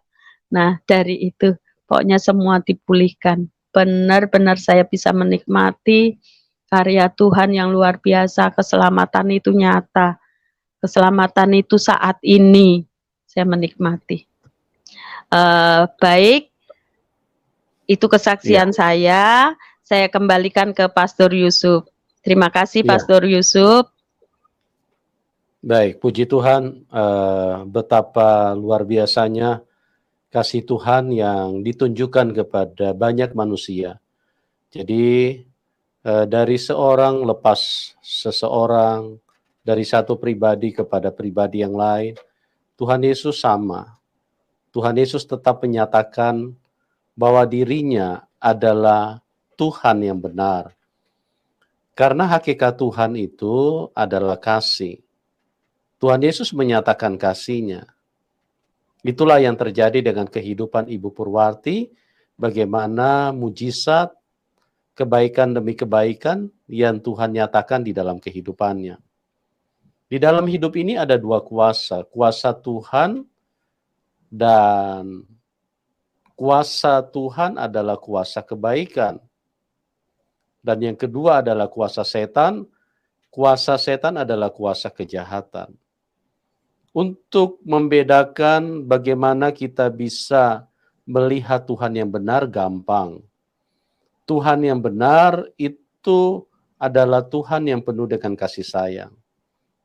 Nah, dari itu pokoknya semua dipulihkan. Benar-benar saya bisa menikmati karya Tuhan yang luar biasa. Keselamatan itu nyata. Keselamatan itu saat ini saya menikmati. Baik, itu kesaksian saya. Saya kembalikan ke Pastor Yusuf. Terima kasih Pastor Yusuf. Baik, puji Tuhan, betapa luar biasanya kasih Tuhan yang ditunjukkan kepada banyak manusia. Jadi dari seorang lepas seseorang, dari satu pribadi kepada pribadi yang lain, Tuhan Yesus sama. Tuhan Yesus tetap menyatakan bahwa dirinya adalah Tuhan yang benar. Karena hakikat Tuhan itu adalah kasih. Tuhan Yesus menyatakan kasih-Nya. Itulah yang terjadi dengan kehidupan Ibu Purwarti, bagaimana mujizat, kebaikan demi kebaikan yang Tuhan nyatakan di dalam kehidupannya. Di dalam hidup ini ada dua kuasa, kuasa Tuhan dan kuasa Tuhan adalah kuasa kebaikan. Dan yang kedua adalah kuasa setan adalah kuasa kejahatan. Untuk membedakan bagaimana kita bisa melihat Tuhan yang benar gampang. Tuhan yang benar itu adalah Tuhan yang penuh dengan kasih sayang.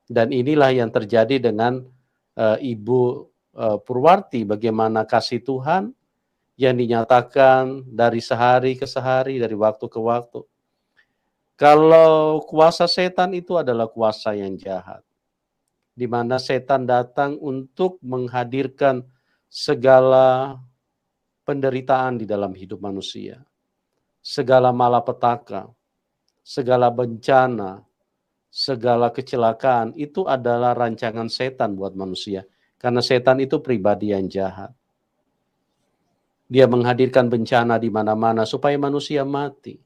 Dan inilah yang terjadi dengan Ibu Purwarti, bagaimana kasih Tuhan yang dinyatakan dari sehari ke sehari, dari waktu ke waktu. Kalau kuasa setan itu adalah kuasa yang jahat, di mana setan datang untuk menghadirkan segala penderitaan di dalam hidup manusia, segala malapetaka, segala bencana, segala kecelakaan, itu adalah rancangan setan buat manusia. Karena setan itu pribadi yang jahat. Dia menghadirkan bencana di mana-mana supaya manusia mati.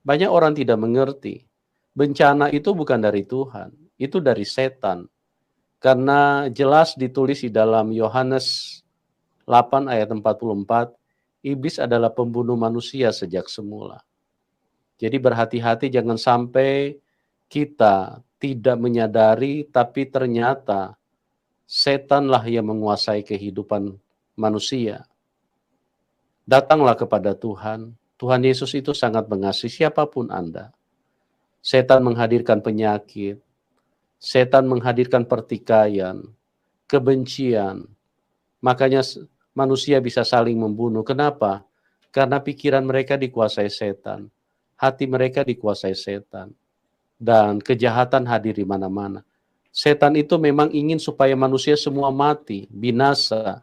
Banyak orang tidak mengerti. Bencana itu bukan dari Tuhan, itu dari setan. Karena jelas ditulis di dalam Yohanes 8 ayat 44, iblis adalah pembunuh manusia sejak semula. Jadi berhati-hati jangan sampai kita tidak menyadari, tapi ternyata setanlah yang menguasai kehidupan manusia. Datanglah kepada Tuhan. Tuhan Yesus itu sangat mengasihi siapapun Anda. Setan menghadirkan penyakit, setan menghadirkan pertikaian, kebencian. Makanya manusia bisa saling membunuh. Kenapa? Karena pikiran mereka dikuasai setan. Hati mereka dikuasai setan. Dan kejahatan hadir di mana-mana. Setan itu memang ingin supaya manusia semua mati, binasa.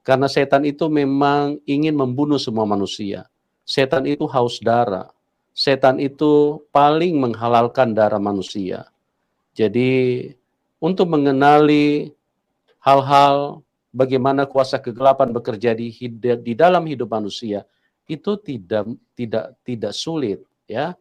Karena setan itu memang ingin membunuh semua manusia. Setan itu haus darah. Setan itu paling menghalalkan darah manusia. Jadi untuk mengenali hal-hal bagaimana kuasa kegelapan bekerja di dalam hidup manusia itu tidak sulit, ya.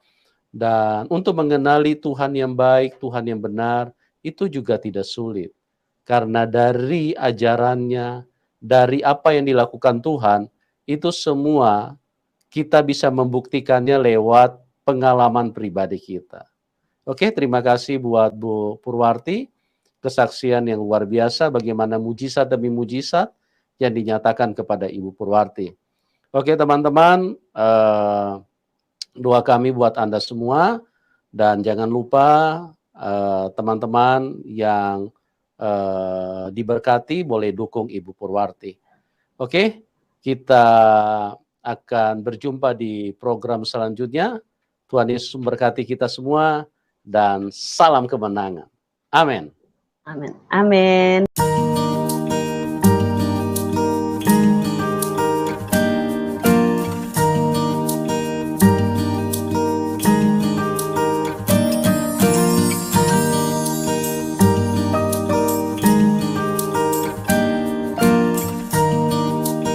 Dan untuk mengenali Tuhan yang baik, Tuhan yang benar itu juga tidak sulit. Karena dari ajarannya, dari apa yang dilakukan Tuhan, itu semua kita bisa membuktikannya lewat pengalaman pribadi kita. Oke, terima kasih buat Bu Purwarti, kesaksian yang luar biasa bagaimana mujizat demi mujizat yang dinyatakan kepada Ibu Purwarti. Oke teman-teman, doa kami buat Anda semua, dan jangan lupa teman-teman yang diberkati boleh dukung Ibu Purwarti. Oke, kita akan berjumpa di program selanjutnya. Tuhan Yesus memberkati kita semua dan salam kemenangan. Amin. Amin. Amin.